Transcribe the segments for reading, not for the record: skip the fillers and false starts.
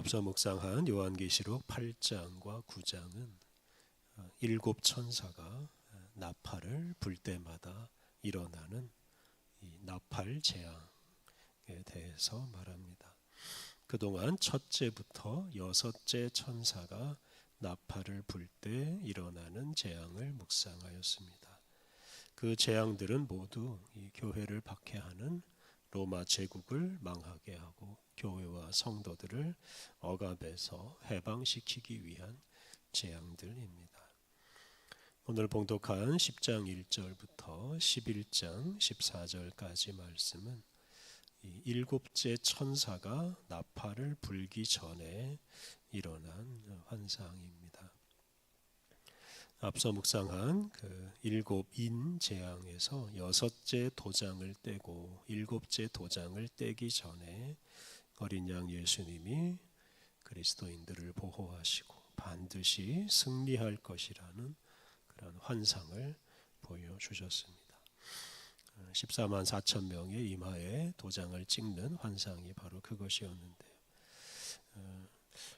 앞서 묵상한 요한계시록 8장과 9장은 일곱 천사가 나팔을 불 때마다 일어나는 이 나팔 재앙에 대해서 말합니다. 그동안 첫째부터 여섯째 천사가 나팔을 불 때 일어나는 재앙을 묵상하였습니다. 그 재앙들은 모두 이 교회를 박해하는 로마 제국을 망하게 하고 교회와 성도들을 억압에서 해방시키기 위한 재앙들입니다. 오늘 봉독한 10장 1절부터 11장 14절까지 말씀은 이 일곱째 천사가 나팔을 불기 전에 일어난 환상입니다. 앞서 묵상한 그 일곱인 재앙에서 여섯째 도장을 떼고 일곱째 도장을 떼기 전에 어린 양 예수님이 그리스도인들을 보호하시고 반드시 승리할 것이라는 그런 환상을 보여주셨습니다. 14만 4천 명의 이마에 도장을 찍는 환상이 바로 그것이었는데요.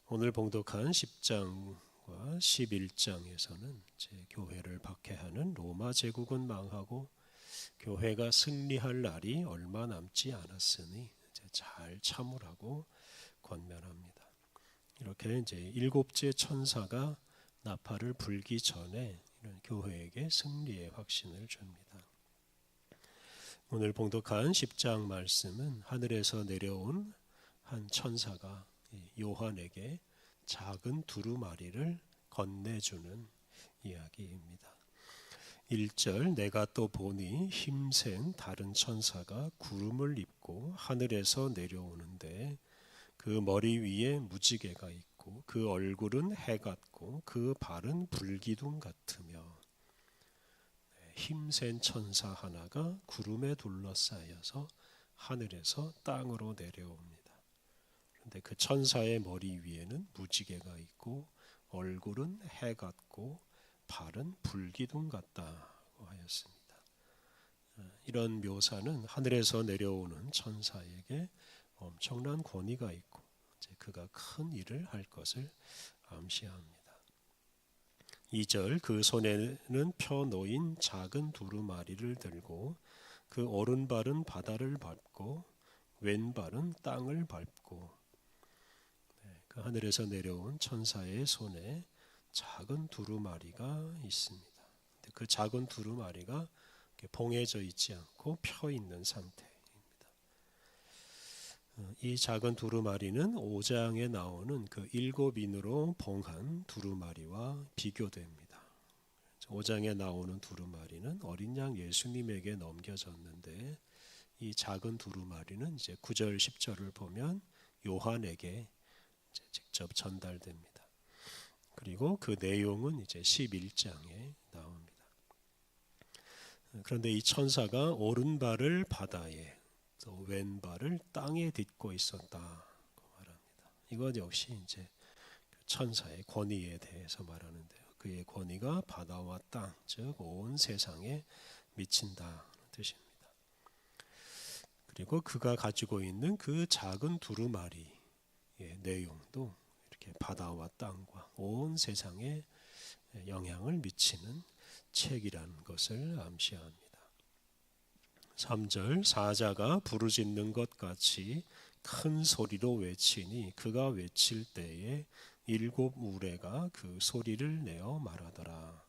오늘 봉독한 10장 11장에서는 제 교회를 박해하는 로마 제국은 망하고 교회가 승리할 날이 얼마 남지 않았으니 이제 잘 참으라고 권면합니다. 이렇게 이제 일곱째 천사가 나팔을 불기 전에 이런 교회에게 승리의 확신을 줍니다. 오늘 봉독한 10장 말씀은 하늘에서 내려온 한 천사가 요한에게 작은 두루마리를 건네주는 이야기입니다. 1절 내가 또 보니 힘센 다른 천사가 구름을 입고 하늘에서 내려오는데 그 머리 위에 무지개가 있고 그 얼굴은 해 같고 그 발은 불기둥 같으며 힘센 천사 하나가 구름에 둘러싸여서 하늘에서 땅으로 내려옵니다. 그런데 그 천사의 머리 위에는 무지개가 있고 얼굴은 해 같고 발은 불기둥 같다고 하였습니다. 이런 묘사는 하늘에서 내려오는 천사에게 엄청난 권위가 있고 그가 큰 일을 할 것을 암시합니다. 2절 그 손에는 펴 놓인 작은 두루마리를 들고 그 오른발은 바다를 밟고 왼발은 땅을 밟고 그 하늘에서 내려온 천사의 손에 작은 두루마리가 있습니다. 그 작은 두루마리가 봉해져 있지 않고 펴 있는 상태입니다. 이 작은 두루마리는 5장에 나오는 그 일곱인으로 봉한 두루마리와 비교됩니다. 5장에 나오는 두루마리는 어린 양 예수님에게 넘겨졌는데 이 작은 두루마리는 이제 9절 10절을 보면 요한에게 직접 전달됩니다. 그리고 그 내용은 이제 11장에 나옵니다. 그런데 이 천사가 오른발을 바다에 또 왼발을 땅에 딛고 있었다고 말합니다. 이것 역시 이제 천사의 권위에 대해서 말하는데요. 그의 권위가 바다와 땅, 즉 온 세상에 미친다는 뜻입니다. 그리고 그가 가지고 있는 그 작은 두루마리의 내용도 이렇게 바다와 땅과 온 세상에 영향을 미치는 책이라는 것을 암시합니다. 3절 사자가 부르짖는 것 같이 큰 소리로 외치니 그가 외칠 때에 일곱 우레가 그 소리를 내어 말하더라.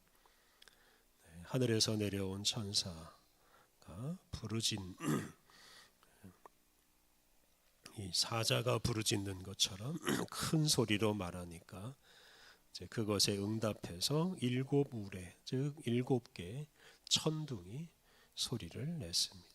하늘에서 내려온 천사가 이 사자가 부르짖는 것처럼 큰 소리로 말하니까 이제 그것에 응답해서 일곱 우레, 즉 일곱 개의 천둥이 소리를 냈습니다.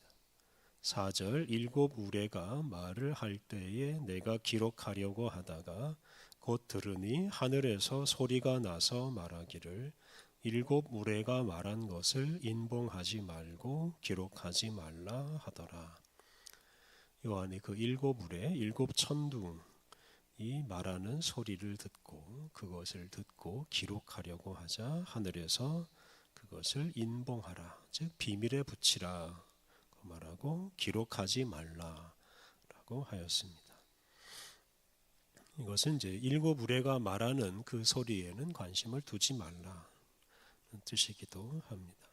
4절 일곱 우레가 말을 할 때에 내가 기록하려고 하다가 곧 들으니 하늘에서 소리가 나서 말하기를 일곱 우레가 말한 것을 인봉하지 말고 기록하지 말라 하더라. 요한이 그 일곱 우레, 일곱 천둥이 말하는 소리를 듣고 그것을 듣고 기록하려고 하자 하늘에서 그것을 인봉하라, 즉 비밀에 붙이라 말하고 기록하지 말라라고 하였습니다. 이것은 이제 일곱 우레가 말하는 그 소리에는 관심을 두지 말라 뜻이기도 합니다.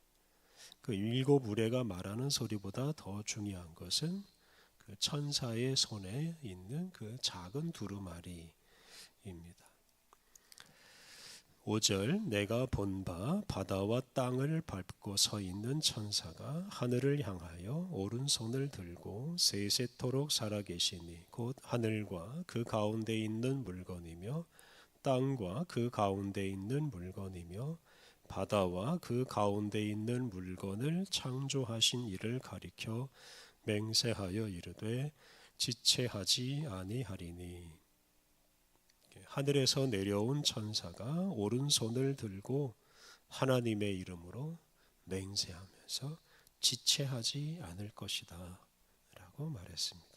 그 일곱 우레가 말하는 소리보다 더 중요한 것은 그 천사의 손에 있는 그 작은 두루마리입니다. 5절 내가 본 바 바다와 땅을 밟고 서 있는 천사가 하늘을 향하여 오른손을 들고 세세토록 살아계시니 곧 하늘과 그 가운데 있는 물건이며 땅과 그 가운데 있는 물건이며 바다와 그 가운데 있는 물건을 창조하신 이를 가리켜 맹세하여 이르되 지체하지 아니하리니. 하늘에서 내려온 천사가 오른손을 들고 하나님의 이름으로 맹세하면서 지체하지 않을 것이다 라고 말했습니다.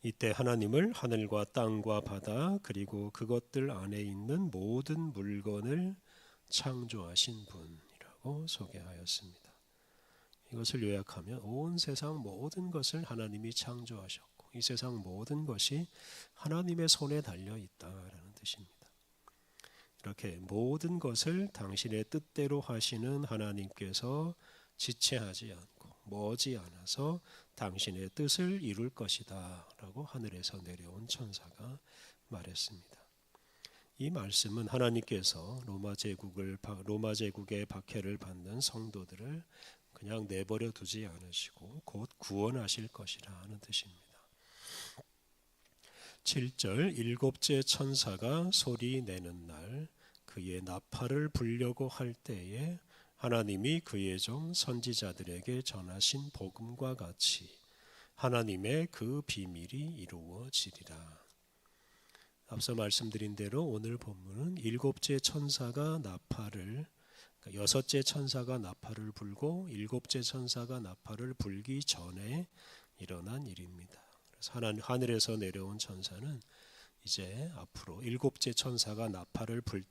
이때 하나님을 하늘과 땅과 바다 그리고 그것들 안에 있는 모든 물건을 창조하신 분이라고 소개하였습니다. 이것을 요약하면 온 세상 모든 것을 하나님이 창조하셨고 이 세상 모든 것이 하나님의 손에 달려 있다라는 뜻입니다. 이렇게 모든 것을 당신의 뜻대로 하시는 하나님께서 지체하지 않고 머지 않아서 당신의 뜻을 이룰 것이다 라고 하늘에서 내려온 천사가 말했습니다. 이 말씀은 하나님께서 로마 제국의 박해를 받는 성도들을 그냥 내버려 두지 않으시고 곧 구원하실 것이라 하는 뜻입니다. 7절 일곱째 천사가 소리 내는 날 그의 나팔을 불려고 할 때에 하나님이 그의 종 선지자들에게 전하신 복음과 같이 하나님의 그 비밀이 이루어지리라. 앞서 말씀드린 대로 오늘 본문은 일곱째 천사가 나팔을 여섯째 천사가 나팔을 불고 일곱째 천사가 나팔을 불기 전에 일어난 일입니다. 그래서 하늘에서 내려온 천사는 이제 앞으로 일곱째 천사가 나팔을 불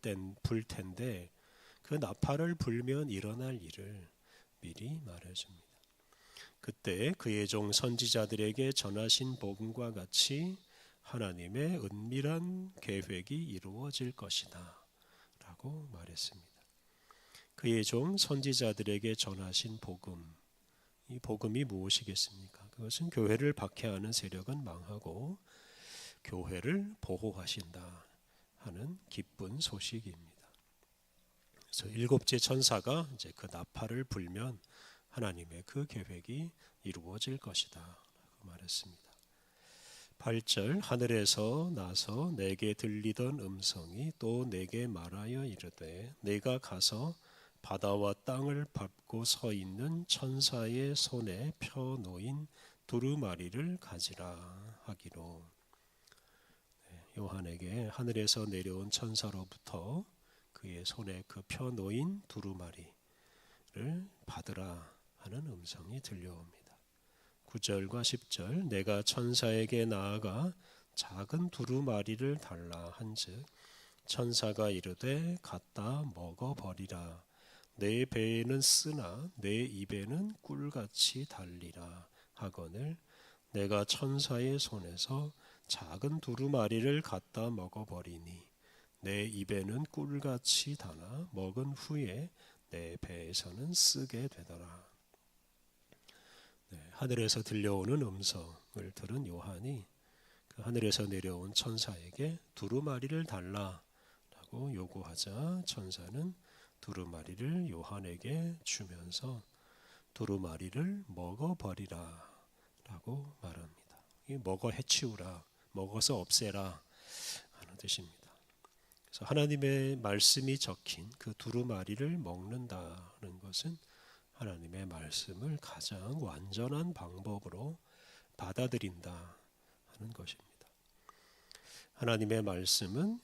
텐데 그 나팔을 불면 일어날 일을 미리 말해줍니다. 그때 그의 종 선지자들에게 전하신 복음과 같이 하나님의 은밀한 계획이 이루어질 것이다 라고 말했습니다. 그의 종 선지자들에게 전하신 복음, 이 복음이 무엇이겠습니까? 그것은 교회를 박해하는 세력은 망하고 교회를 보호하신다 하는 기쁜 소식입니다. 그래서 일곱째 천사가 이제 그 나팔을 불면 하나님의 그 계획이 이루어질 것이다 라고 말했습니다. 8절 하늘에서 나서 내게 들리던 음성이 또 내게 말하여 이르되 내가 가서 바다와 땅을 밟고 서 있는 천사의 손에 펴 놓인 두루마리를 가지라 하기로. 요한에게 하늘에서 내려온 천사로부터 그의 손에 그 펴 놓인 두루마리를 받으라 하는 음성이 들려옵니다. 9절과 10절 내가 천사에게 나아가 작은 두루마리를 달라 한즉 천사가 이르되 갖다 먹어버리라. 내 배에는 쓰나 내 입에는 꿀같이 달리라 하거늘 내가 천사의 손에서 작은 두루마리를 갖다 먹어버리니 내 입에는 꿀같이 달아 먹은 후에 내 배에서는 쓰게 되더라. 하늘에서 들려오는 음성을 들은 요한이 그 하늘에서 내려온 천사에게 두루마리를 달라라고 요구하자 천사는 두루마리를 요한에게 주면서 두루마리를 먹어버리라 라고 말합니다. 먹어 해치우라, 먹어서 없애라 하는 뜻입니다. 그래서 하나님의 말씀이 적힌 그 두루마리를 먹는다는 것은 하나님의 말씀을 가장 완전한 방법으로 받아들인다 하는 것입니다. 하나님의 말씀은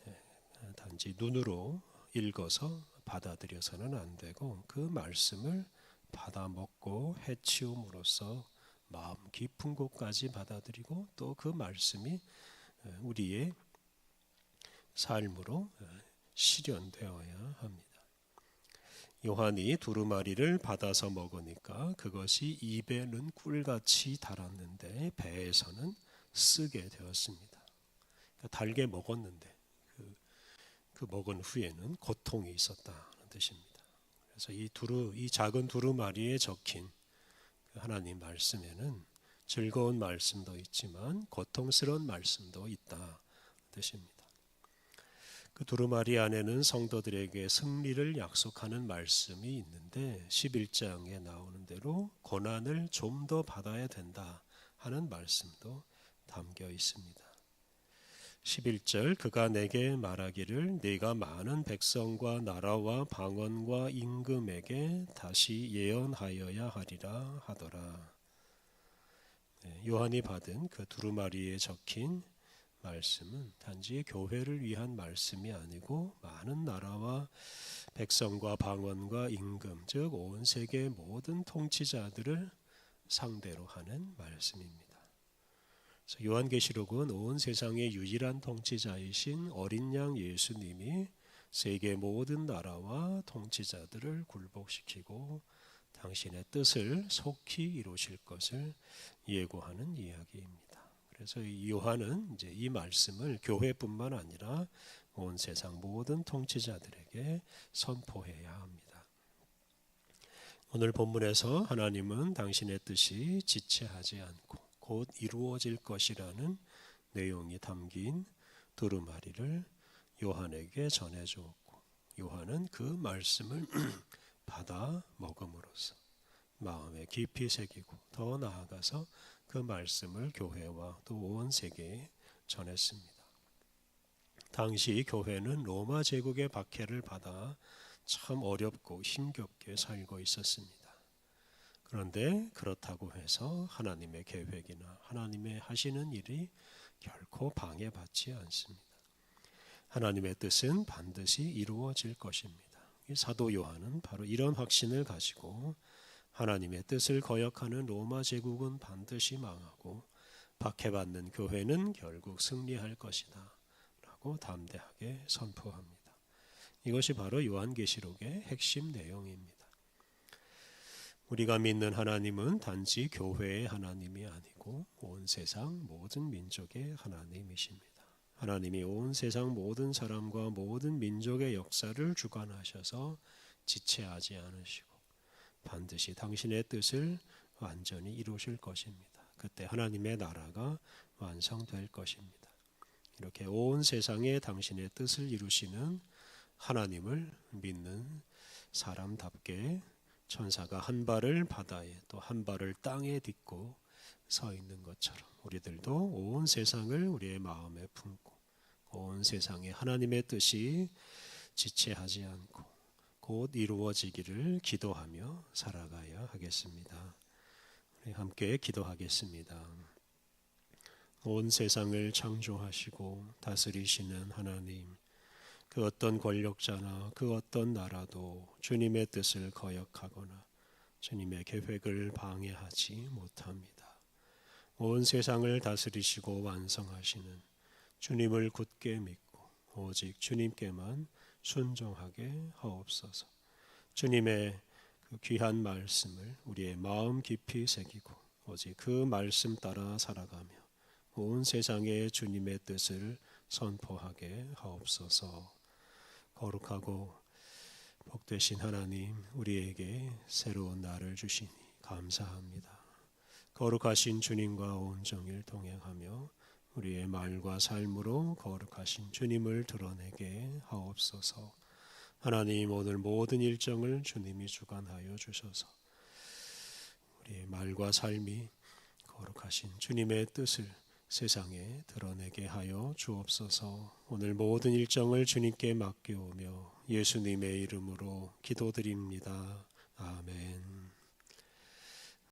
단지 눈으로 읽어서 받아들여서는 안 되고 그 말씀을 받아먹고 해치움으로써 마음 깊은 곳까지 받아들이고 또 그 말씀이 우리의 삶으로 실현되어야 합니다. 요한이 두루마리를 받아서 먹으니까 그것이 입에는 꿀같이 달았는데 배에서는 쓰게 되었습니다. 달게 먹었는데 그 먹은 후에는 고통이 있었다는 뜻입니다. 그래서 이 작은 두루마리에 적힌 하나님 말씀에는 즐거운 말씀도 있지만 고통스러운 말씀도 있다 뜻입니다. 그 두루마리 안에는 성도들에게 승리를 약속하는 말씀이 있는데 11장에 나오는 대로 고난을 좀 더 받아야 된다 하는 말씀도 담겨 있습니다. 11절 그가 내게 말하기를 네가 많은 백성과 나라와 방언과 임금에게 다시 예언하여야 하리라 하더라. 요한이 받은 그 두루마리에 적힌 말씀은 단지 교회를 위한 말씀이 아니고 많은 나라와 백성과 방언과 임금, 즉 온 세계 모든 통치자들을 상대로 하는 말씀입니다. 요한계시록은 온 세상의 유일한 통치자이신 어린 양 예수님이 세계 모든 나라와 통치자들을 굴복시키고 당신의 뜻을 속히 이루실 것을 예고하는 이야기입니다. 그래서 요한은 이제 이 말씀을 교회뿐만 아니라 온 세상 모든 통치자들에게 선포해야 합니다. 오늘 본문에서 하나님은 당신의 뜻이 지체하지 않고 곧 이루어질 것이라는 내용이 담긴 두루마리를 요한에게 전해주었고 요한은 그 말씀을 받아 먹음으로써 마음에 깊이 새기고 더 나아가서 그 말씀을 교회와 또 온 세계에 전했습니다. 당시 교회는 로마 제국의 박해를 받아 참 어렵고 힘겹게 살고 있었습니다. 그런데 그렇다고 해서 하나님의 계획이나 하나님의 하시는 일이 결코 방해받지 않습니다. 하나님의 뜻은 반드시 이루어질 것입니다. 사도 요한은 바로 이런 확신을 가지고 하나님의 뜻을 거역하는 로마 제국은 반드시 망하고 박해받는 교회는 결국 승리할 것이다 라고 담대하게 선포합니다. 이것이 바로 요한계시록의 핵심 내용입니다. 우리가 믿는 하나님은 단지 교회의 하나님이 아니고 온 세상 모든 민족의 하나님이십니다. 하나님이 온 세상 모든 사람과 모든 민족의 역사를 주관하셔서 지체하지 않으시고 반드시 당신의 뜻을 완전히 이루실 것입니다. 그때 하나님의 나라가 완성될 것입니다. 이렇게 온 세상에 당신의 뜻을 이루시는 하나님을 믿는 사람답게 천사가 한 발을 바다에 또 한 발을 땅에 딛고 서 있는 것처럼 우리들도 온 세상을 우리의 마음에 품고 온 세상에 하나님의 뜻이 지체하지 않고 곧 이루어지기를 기도하며 살아가야 하겠습니다. 우리 함께 기도하겠습니다. 온 세상을 창조하시고 다스리시는 하나님, 그 어떤 권력자나 그 어떤 나라도 주님의 뜻을 거역하거나 주님의 계획을 방해하지 못합니다. 온 세상을 다스리시고 완성하시는 주님을 굳게 믿고 오직 주님께만 순종하게 하옵소서. 주님의 그 귀한 말씀을 우리의 마음 깊이 새기고 오직 그 말씀 따라 살아가며 온 세상에 주님의 뜻을 선포하게 하옵소서. 거룩하고 복되신 하나님, 우리에게 새로운 날을 주시니 감사합니다. 거룩하신 주님과 온종일 동행하며 우리의 말과 삶으로 거룩하신 주님을 드러내게 하옵소서. 하나님, 오늘 모든 일정을 주님이 주관하여 주셔서 우리의 말과 삶이 거룩하신 주님의 뜻을 세상에 드러내게 하여 주옵소서. 오늘 모든 일정을 주님께 맡겨오며 예수님의 이름으로 기도드립니다. 아멘.